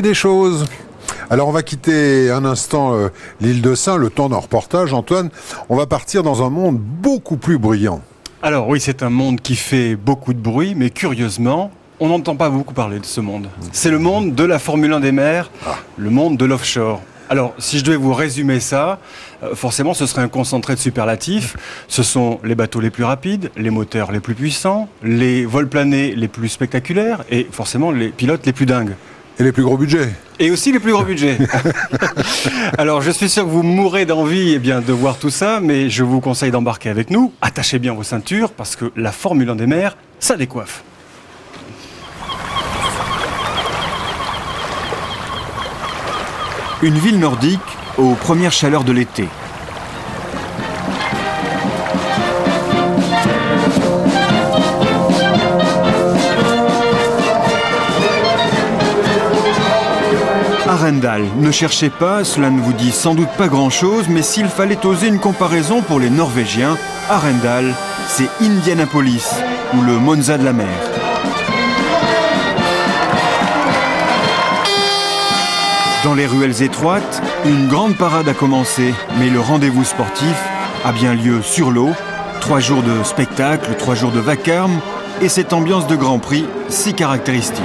Des choses. Alors on va quitter un instant l'île de Sein, le temps d'un reportage. Antoine, on va partir dans un monde beaucoup plus bruyant. Alors oui, c'est un monde qui fait beaucoup de bruit, mais curieusement, on n'entend pas beaucoup parler de ce monde. C'est le monde de la Formule 1 des mers, le monde de l'offshore. Alors, si je devais vous résumer ça, forcément, ce serait un concentré de superlatifs. Ce sont les bateaux les plus rapides, les moteurs les plus puissants, les vols planés les plus spectaculaires et forcément les pilotes les plus dingues. Et les plus gros budgets. Et aussi les plus gros budgets. Alors, je suis sûr que vous mourrez d'envie de voir tout ça, mais je vous conseille d'embarquer avec nous. Attachez bien vos ceintures, parce que la Formule 1 des mers, ça décoiffe. Une ville nordique aux premières chaleurs de l'été. Arendal, ne cherchez pas, cela ne vous dit sans doute pas grand-chose, mais s'il fallait oser une comparaison pour les Norvégiens, Arendal, c'est Indianapolis, ou le Monza de la mer. Dans les ruelles étroites, une grande parade a commencé, mais le rendez-vous sportif a bien lieu sur l'eau. 3 jours de spectacle, 3 jours de vacarme, et cette ambiance de Grand Prix si caractéristique.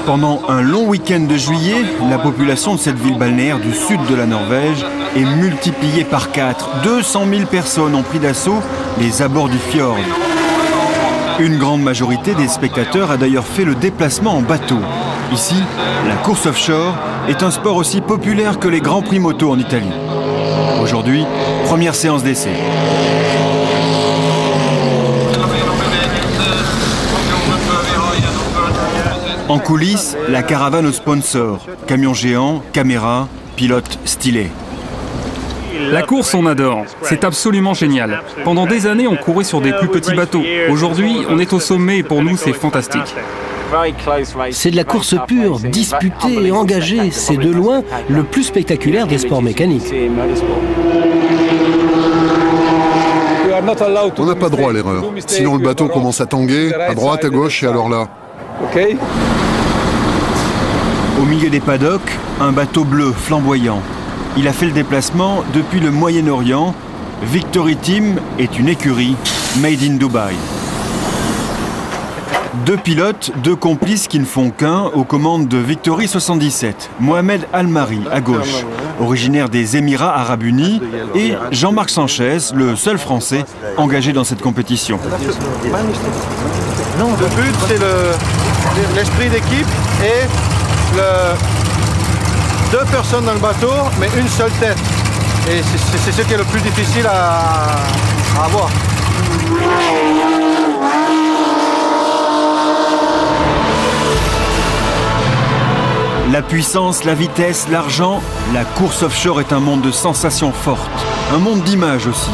Pendant un long week-end de juillet, la population de cette ville balnéaire du sud de la Norvège est multipliée par 4. 200 000 personnes ont pris d'assaut les abords du fjord. Une grande majorité des spectateurs a d'ailleurs fait le déplacement en bateau. Ici, la course offshore est un sport aussi populaire que les grands prix moto en Italie. Aujourd'hui, première séance d'essai. En coulisses, la caravane aux sponsors. Camions géants, caméras, pilotes stylés. La course, on adore. C'est absolument génial. Pendant des années, on courait sur des plus petits bateaux. Aujourd'hui, on est au sommet et pour nous, c'est fantastique. C'est de la course pure, disputée et engagée. C'est de loin le plus spectaculaire des sports mécaniques. On n'a pas droit à l'erreur. Sinon le bateau commence à tanguer, à droite, à gauche, et alors là... Au milieu des paddocks, un bateau bleu flamboyant. Il a fait le déplacement depuis le Moyen-Orient. Victory Team est une écurie made in Dubai. 2 pilotes, 2 complices qui ne font qu'un aux commandes de Victory 77. Mohamed Al-Mari à gauche, originaire des Émirats Arabes Unis, et Jean-Marc Sanchez, le seul Français engagé dans cette compétition. Le but, c'est l'esprit d'équipe et 2 personnes dans le bateau, mais une seule tête. Et c'est ce qui est le plus difficile à avoir. La puissance, la vitesse, l'argent, la course offshore est un monde de sensations fortes, un monde d'images aussi.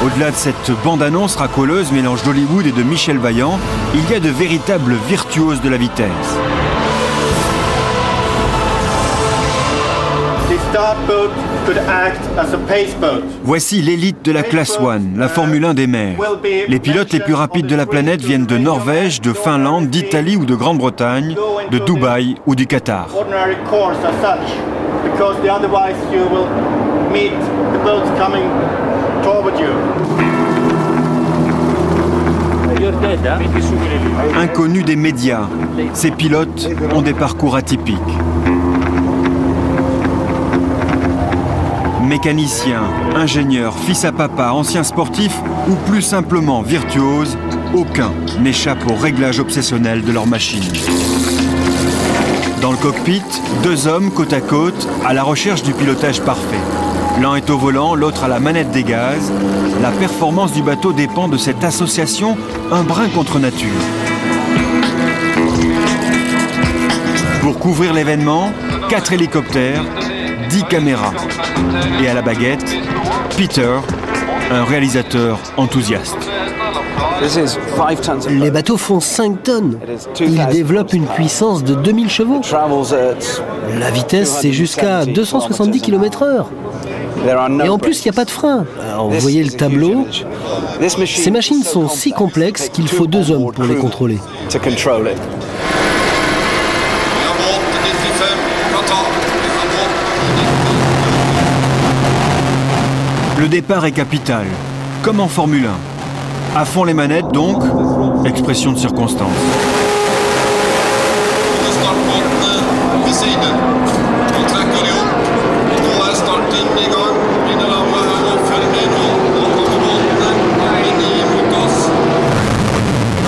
Au-delà de cette bande-annonce racoleuse, mélange d'Hollywood et de Michel Vaillant, il y a de véritables virtuoses de la vitesse. Voici l'élite de la classe 1, la Formule 1 des mers. Les pilotes les plus rapides de la planète viennent de Norvège, de Finlande, d'Italie ou de Grande-Bretagne, de Dubaï ou du Qatar. Inconnus des médias, ces pilotes ont des parcours atypiques. Mécaniciens, ingénieurs, fils à papa, anciens sportifs ou plus simplement virtuoses, aucun n'échappe au réglage obsessionnel de leur machine. Dans le cockpit, 2 hommes côte à côte à la recherche du pilotage parfait. L'un est au volant, l'autre à la manette des gaz. La performance du bateau dépend de cette association un brin contre nature. Pour couvrir l'événement, 4 hélicoptères, 10 caméras. Et à la baguette, Peter, un réalisateur enthousiaste. Les bateaux font 5 tonnes. Ils développent une puissance de 2000 chevaux. La vitesse, c'est jusqu'à 270 km/h. Et en plus, il n'y a pas de frein. Alors, vous voyez le tableau. Ces machines sont si complexes qu'il faut 2 hommes pour les contrôler. Le départ est capital, comme en Formule 1. À fond les manettes donc, expression de circonstance.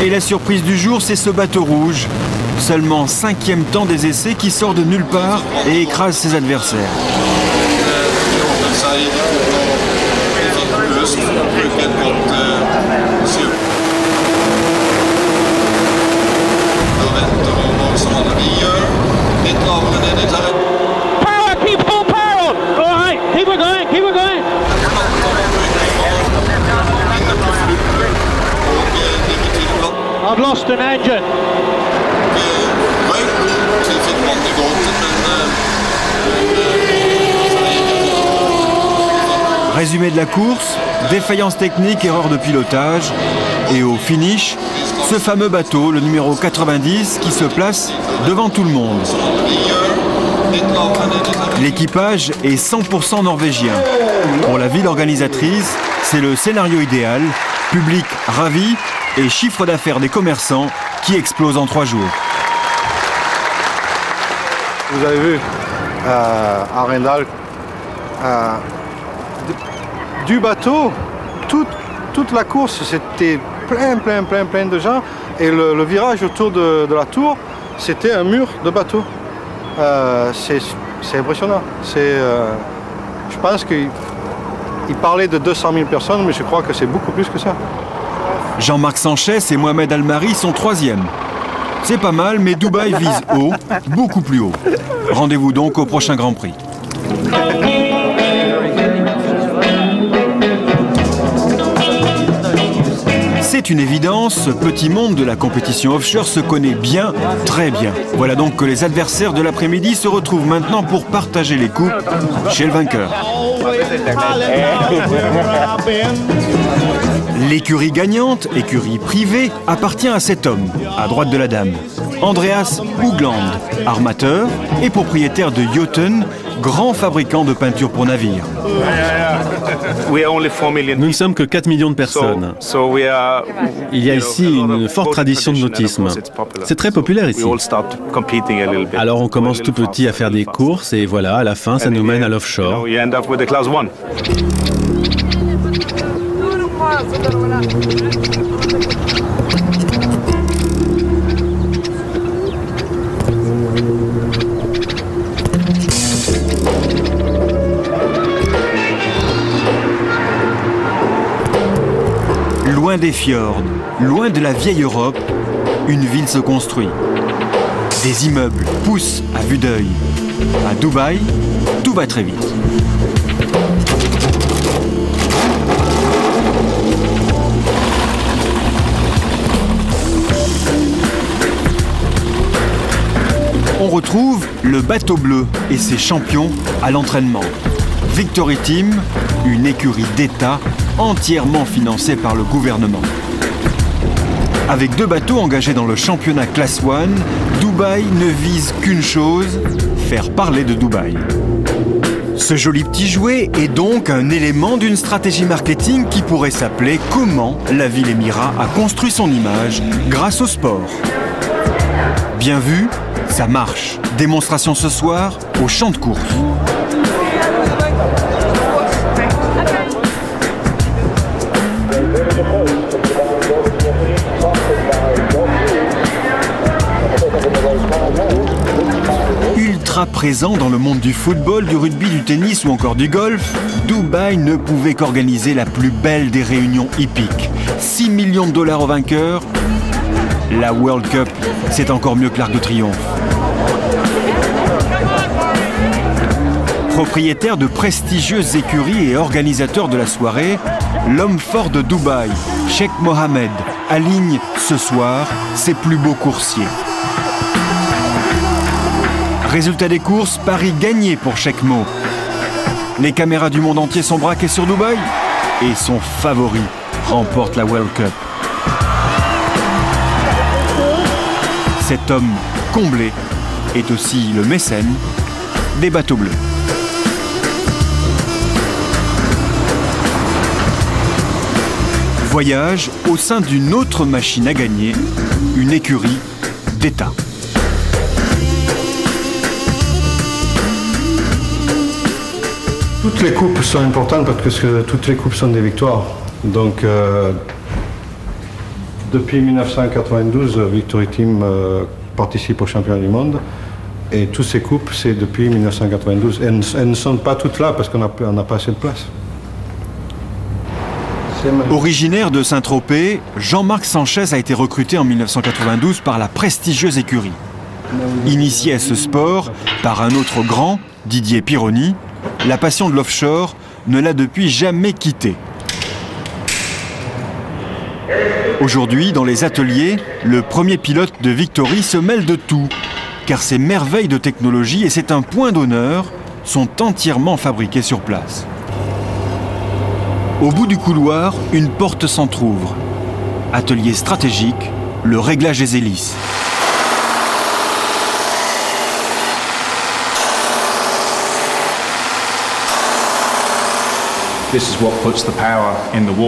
Et la surprise du jour, c'est ce bateau rouge. Seulement 5e temps des essais qui sort de nulle part et écrase ses adversaires. I've lost an engine. Résumé de la course, défaillance technique, erreur de pilotage. Et au finish, ce fameux bateau, le numéro 90, qui se place devant tout le monde. L'équipage est 100% norvégien. Pour la ville organisatrice, c'est le scénario idéal. Public ravi et chiffre d'affaires des commerçants qui explose en 3 jours. Vous avez vu à Rendal, du bateau, toute la course, c'était plein de gens. Et le virage autour de la tour, c'était un mur de bateaux. C'est impressionnant. Je pense qu'il parlait de 200 000 personnes, mais je crois que c'est beaucoup plus que ça. Jean-Marc Sanchez et Mohamed Almari sont 3e. C'est pas mal, mais Dubaï vise haut, beaucoup plus haut. Rendez-vous donc au prochain Grand Prix. C'est une évidence, ce petit monde de la compétition offshore se connaît bien, très bien. Voilà donc que les adversaires de l'après-midi se retrouvent maintenant pour partager les coupes chez le vainqueur. L'écurie gagnante, écurie privée, appartient à cet homme, à droite de la dame. Andreas Hoogland, armateur et propriétaire de Jotun, grand fabricant de peinture pour navires. Nous ne sommes que 4 millions de personnes. Il y a ici une forte tradition de nautisme. C'est très populaire ici. Alors on commence tout petit à faire des courses et voilà, à la fin, ça nous mène à l'offshore. Loin des fjords, loin de la vieille Europe, une ville se construit. Des immeubles poussent à vue d'œil. À Dubaï, tout va très vite. On retrouve le bateau bleu et ses champions à l'entraînement. Victory Team, une écurie d'État entièrement financée par le gouvernement. Avec 2 bateaux engagés dans le championnat Class 1, Dubaï ne vise qu'une chose, faire parler de Dubaï. Ce joli petit jouet est donc un élément d'une stratégie marketing qui pourrait s'appeler « Comment la ville émirat a construit son image grâce au sport ». Bien vu, ça marche. Démonstration ce soir au champ de course. Ultra présent dans le monde du football, du rugby, du tennis ou encore du golf, Dubaï ne pouvait qu'organiser la plus belle des réunions hippiques. 6 millions de dollars au vainqueur. La World Cup, c'est encore mieux que l'Arc de Triomphe. Propriétaire de prestigieuses écuries et organisateur de la soirée, l'homme fort de Dubaï, Sheikh Mohammed, aligne ce soir ses plus beaux coursiers. Résultat des courses, Paris gagné pour Sheikh Mo. Les caméras du monde entier sont braquées sur Dubaï et son favori remporte la World Cup. Cet homme comblé est aussi le mécène des bateaux bleus. Voyage au sein d'une autre machine à gagner, une écurie d'État. Toutes les coupes sont importantes parce que toutes les coupes sont des victoires. Donc, depuis 1992, Victory Team participe au championnat du monde. Et toutes ces coupes, c'est depuis 1992. Elles ne sont pas toutes là parce qu'on n'a pas assez de place. Originaire de Saint-Tropez, Jean-Marc Sanchez a été recruté en 1992 par la prestigieuse écurie. Initié à ce sport par un autre grand, Didier Pironi, la passion de l'offshore ne l'a depuis jamais quitté. Aujourd'hui, dans les ateliers, le premier pilote de Victory se mêle de tout, car ces merveilles de technologie, et c'est un point d'honneur, sont entièrement fabriquées sur place. Au bout du couloir, une porte s'entrouvre. Atelier stratégique, le réglage des hélices.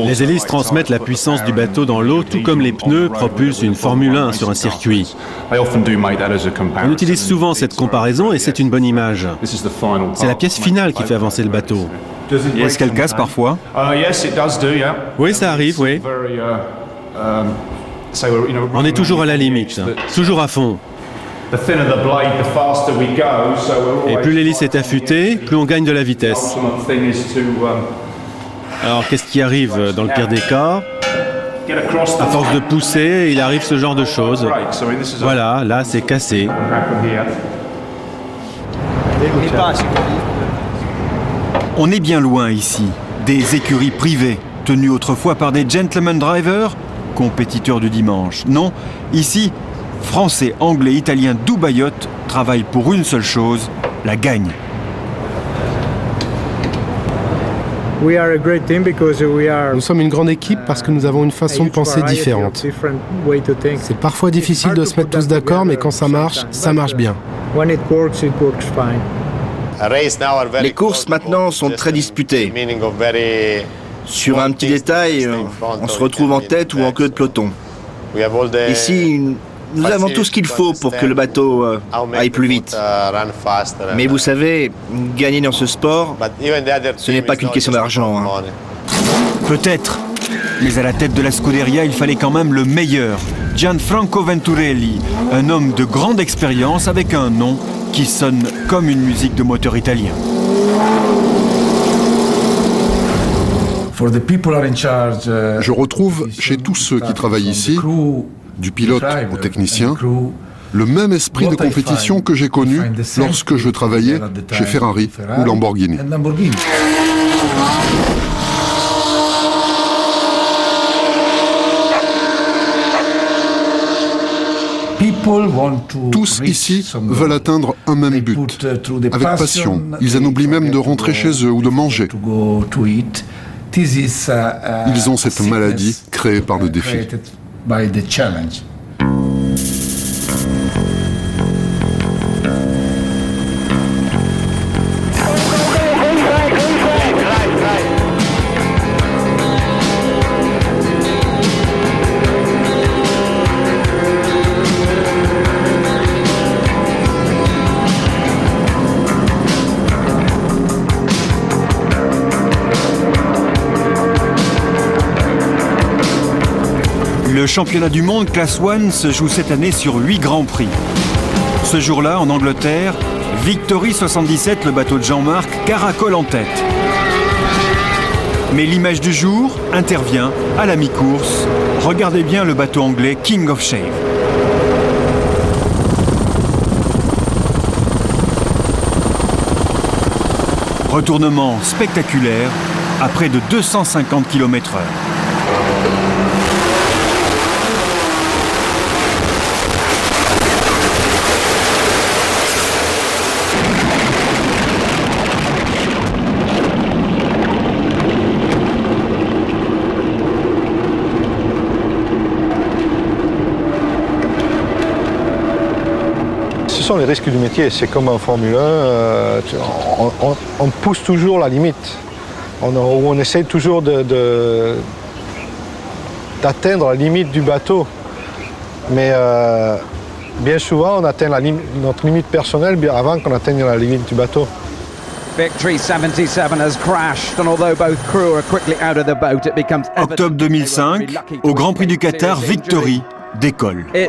Les hélices transmettent la puissance du bateau dans l'eau, tout comme les pneus propulsent une Formule 1 sur un circuit. On utilise souvent cette comparaison et c'est une bonne image. C'est la pièce finale qui fait avancer le bateau. Et est-ce qu'elle casse parfois? Oui, ça arrive, oui. On est toujours à la limite, toujours à fond. Et plus l'hélice est affûtée, plus on gagne de la vitesse. Alors qu'est-ce qui arrive dans le pire des cas? À force de pousser, il arrive ce genre de choses. Voilà, là c'est cassé. On est bien loin ici, des écuries privées, tenues autrefois par des gentlemen drivers, compétiteurs du dimanche. Non, ici, Français, Anglais, Italiens, Dubaïotes travaillent pour une seule chose, la gagne. Nous sommes une grande équipe parce que nous avons une façon de penser différente. C'est parfois difficile de se mettre tous d'accord, mais quand ça marche bien. Les courses maintenant sont très disputées. Sur un petit détail, on se retrouve en tête ou en queue de peloton. Ici, nous avons tout ce qu'il faut pour que le bateau aille plus vite. Mais vous savez, gagner dans ce sport, ce n'est pas qu'une question d'argent. Hein. Peut-être, mais à la tête de la Scuderia, il fallait quand même le meilleur. Gianfranco Venturelli, un homme de grande expérience avec un nom qui sonne comme une musique de moteur italien. Je retrouve chez tous ceux qui travaillent ici, du pilote au technicien, le même esprit de compétition que j'ai connu lorsque je travaillais chez Ferrari ou Lamborghini. Tous ici veulent atteindre un même but, avec passion. Ils en oublient même de rentrer chez eux ou de manger. Ils ont cette maladie créée par le défi. Le championnat du monde Class 1 se joue cette année sur 8 grands prix. Ce jour-là, en Angleterre, Victory 77, le bateau de Jean-Marc, caracole en tête. Mais l'image du jour intervient à la mi-course. Regardez bien le bateau anglais King of Shave. Retournement spectaculaire à près de 250 km/h. Ce sont les risques du métier, c'est comme en Formule 1, on pousse toujours la limite. On essaie toujours d'atteindre la limite du bateau. Mais bien souvent, on atteint notre limite personnelle bien avant qu'on atteigne la limite du bateau. Octobre 2005, au Grand Prix du Qatar, Victory décolle. Le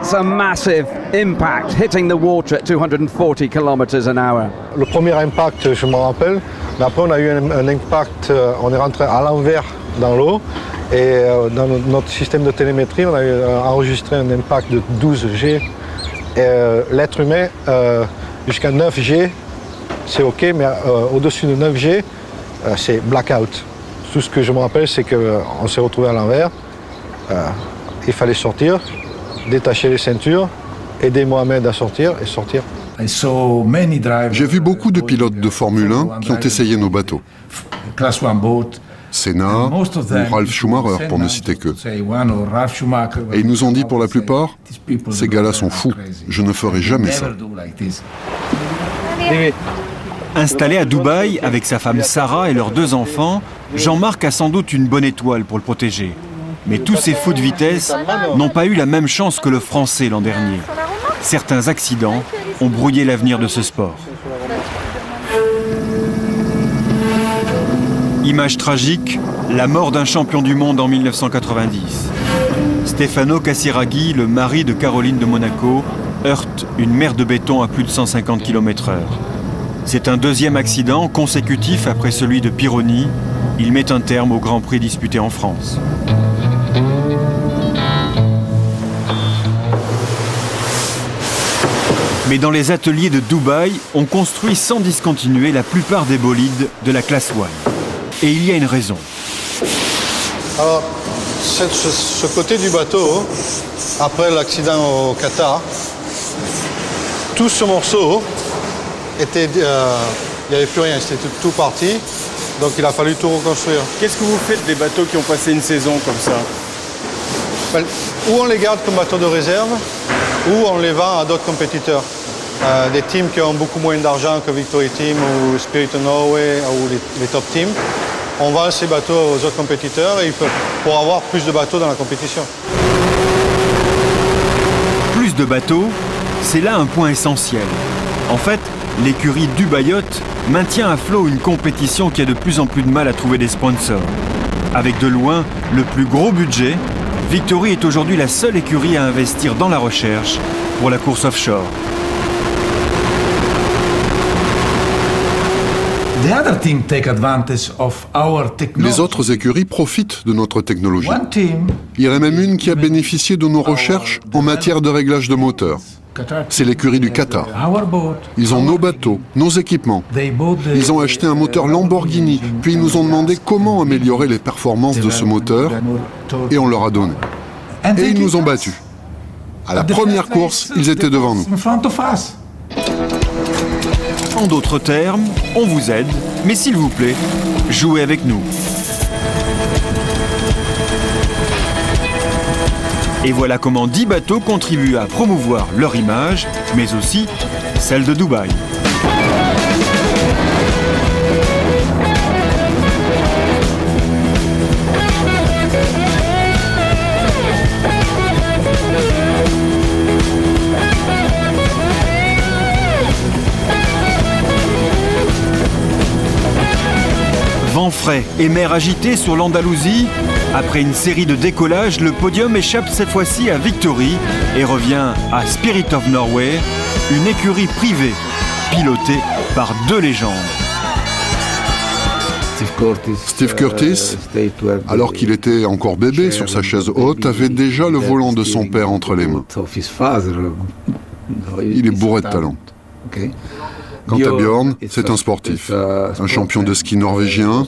premier impact, je m'en rappelle, mais après on a eu un impact, on est rentré à l'envers dans l'eau et dans notre système de télémétrie, on a enregistré un impact de 12 G. L'être humain, jusqu'à 9 G, c'est OK, mais au-dessus de 9 G, c'est blackout. Tout ce que je me rappelle, c'est qu'on s'est retrouvé à l'envers, il fallait sortir, détacher les ceintures, aider Mohamed à sortir et sortir. J'ai vu beaucoup de pilotes de Formule 1 qui ont essayé nos bateaux. Senna ou Ralf Schumacher, pour ne citer qu'eux. Et ils nous ont dit pour la plupart, ces gars-là sont fous, je ne ferai jamais ça. Installé à Dubaï avec sa femme Sarah et leurs 2 enfants, Jean-Marc a sans doute une bonne étoile pour le protéger. Mais tous ces fous de vitesse n'ont pas eu la même chance que le Français l'an dernier. Certains accidents ont brouillé l'avenir de ce sport. Image tragique, la mort d'un champion du monde en 1990. Stefano Casiraghi, le mari de Caroline de Monaco, heurte une mer de béton à plus de 150 km/h. C'est un 2e accident consécutif après celui de Pironi. Il met un terme au Grand Prix disputé en France. Mais dans les ateliers de Dubaï, on construit sans discontinuer la plupart des bolides de la classe 1. Et il y a une raison. Alors, ce côté du bateau, après l'accident au Qatar, tout ce morceau était... il n'y avait plus rien, c'était tout parti. Donc il a fallu tout reconstruire. Qu'est-ce que vous faites des bateaux qui ont passé une saison comme ça? Ou on les garde comme bateaux de réserve, ou on les vend à d'autres compétiteurs. Des teams qui ont beaucoup moins d'argent que Victory Team ou Spirit of Norway ou les top teams. On vend ces bateaux aux autres compétiteurs et pour avoir plus de bateaux dans la compétition. Plus de bateaux, c'est là un point essentiel. En fait, l'écurie Dubaï Yacht maintient à flot une compétition qui a de plus en plus de mal à trouver des sponsors. Avec de loin le plus gros budget, Victory est aujourd'hui la seule écurie à investir dans la recherche pour la course offshore. Les autres écuries profitent de notre technologie. Il y en a même une qui a bénéficié de nos recherches en matière de réglage de moteur. C'est l'écurie du Qatar. Ils ont nos bateaux, nos équipements. Ils ont acheté un moteur Lamborghini, puis ils nous ont demandé comment améliorer les performances de ce moteur, et on leur a donné. Et ils nous ont battus. À la première course, ils étaient devant nous. En d'autres termes, on vous aide, mais s'il vous plaît, jouez avec nous. Et voilà comment 10 bateaux contribuent à promouvoir leur image, mais aussi celle de Dubaï. Vent frais et mer agitée sur l'Andalousie. Après une série de décollages, le podium échappe cette fois-ci à Victory et revient à Spirit of Norway, une écurie privée pilotée par 2 légendes. Steve Curtis, alors qu'il était encore bébé sur sa chaise haute, avait déjà le volant de son père entre les mains. Il est bourré de talent. Quant à Björn, c'est un sportif, un champion de ski norvégien,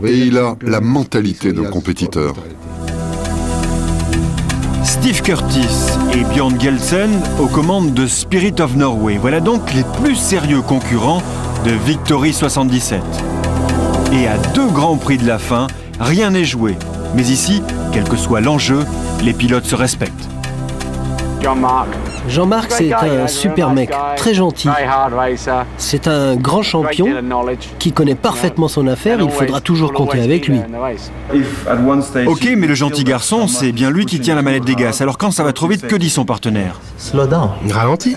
et il a la mentalité d'un compétiteur. Steve Curtis et Björn Gelsen aux commandes de Spirit of Norway. Voilà donc les plus sérieux concurrents de Victory 77. Et à 2 grands prix de la fin, rien n'est joué. Mais ici, quel que soit l'enjeu, les pilotes se respectent. Jean-Marc, c'est un super mec, très gentil. C'est un grand champion qui connaît parfaitement son affaire, il faudra toujours compter avec lui. Ok, mais le gentil garçon, c'est bien lui qui tient la manette des gaz. Alors quand ça va trop vite, que dit son partenaire? Slow down. Ralentis.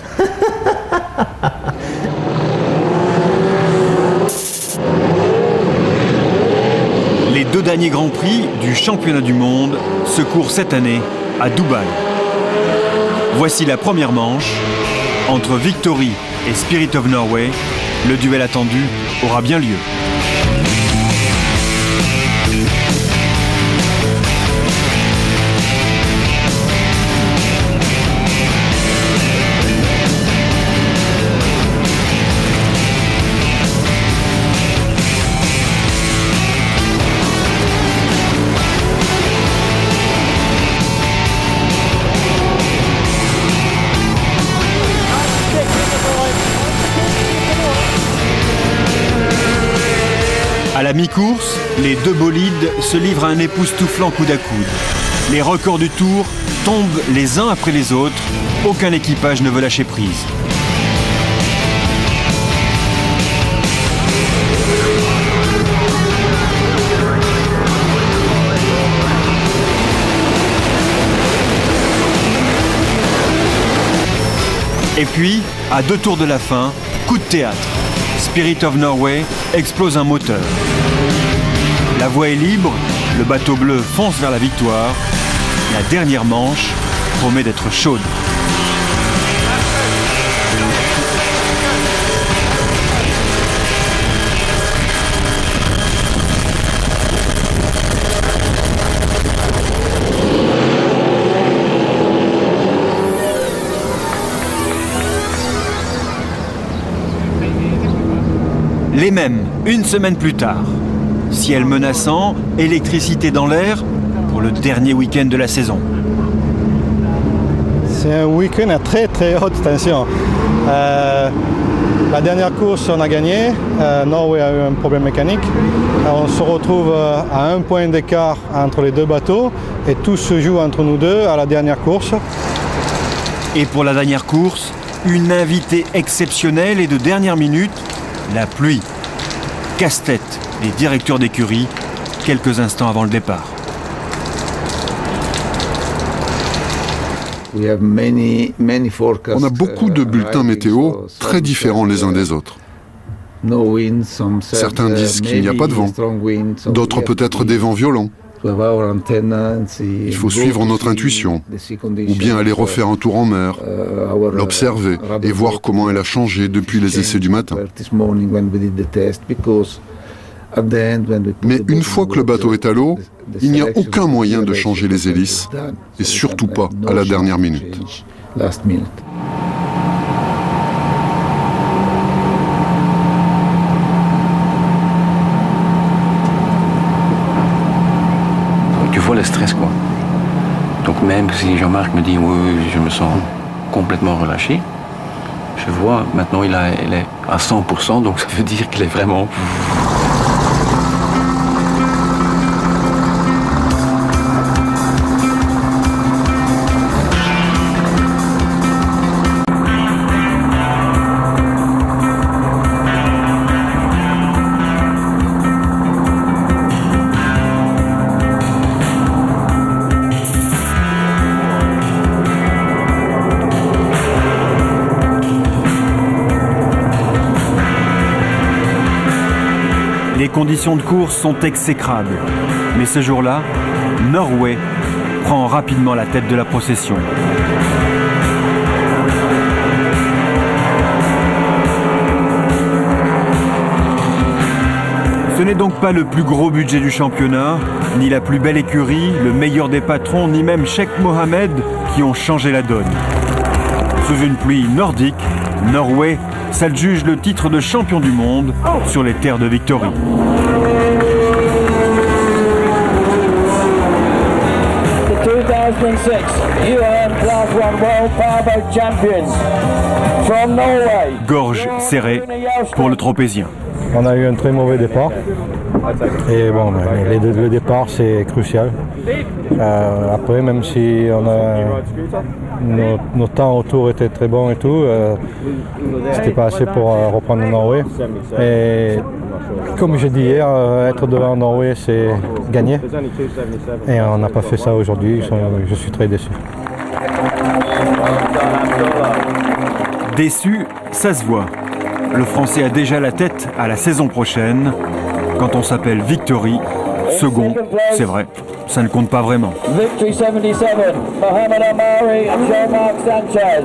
Les 2 derniers grands prix du championnat du monde se courent cette année à Dubaï. Voici la première manche. Entre Victory et Spirit of Norway, le duel attendu aura bien lieu. À la mi-course, les 2 bolides se livrent à un époustouflant coude à coude. Les records du Tour tombent les uns après les autres. Aucun équipage ne veut lâcher prise. Et puis, à 2 tours de la fin, coup de théâtre. Spirit of Norway explose un moteur. La voie est libre, le bateau bleu fonce vers la victoire. La dernière manche promet d'être chaude. Les mêmes, une semaine plus tard. Ciel menaçant, électricité dans l'air pour le dernier week-end de la saison. C'est un week-end à très très haute tension. La dernière course, on a gagné. Norway a eu un problème mécanique. On se retrouve à 1 point d'écart entre les 2 bateaux et tout se joue entre nous 2 à la dernière course. Et pour la dernière course, une invitée exceptionnelle et de dernière minute, la pluie. Casse-tête des directeurs d'écurie quelques instants avant le départ. On a beaucoup de bulletins météo très différents les uns des autres. Certains disent qu'il n'y a pas de vent, d'autres peut-être des vents violents. Il faut suivre notre intuition, ou bien aller refaire un tour en mer, l'observer et voir comment elle a changé depuis les essais du matin. Mais une fois que le bateau est à l'eau, il n'y a aucun moyen de changer les hélices, et surtout pas à la dernière minute. Tu vois le stress, quoi. Donc même si Jean-Marc me dit oui, je me sens complètement relâché, je vois maintenant il est à 100%, donc ça veut dire qu'il est vraiment... Les conditions de course sont exécrables. Mais ce jour-là, Norway prend rapidement la tête de la procession. Ce n'est donc pas le plus gros budget du championnat, ni la plus belle écurie, le meilleur des patrons, ni même Sheikh Mohammed qui ont changé la donne. Sous une pluie nordique, Norway s'adjuge le titre de champion du monde sur les terres de Victory. Gorge serrée pour le tropézien. On a eu un très mauvais départ. Et bon, le départ c'est crucial. Après, même si nos temps autour étaient très bons et tout, c'était pas assez pour reprendre Norway. Et comme j'ai dit hier, être devant Norway c'est gagner. Et on n'a pas fait ça aujourd'hui, je suis très déçu. Déçu, ça se voit. Le Français a déjà la tête à la saison prochaine. Quand on s'appelle Victory, second, c'est vrai, ça ne compte pas vraiment. Victory 77, Mohamed Amari and Jean-Marc Sanchez.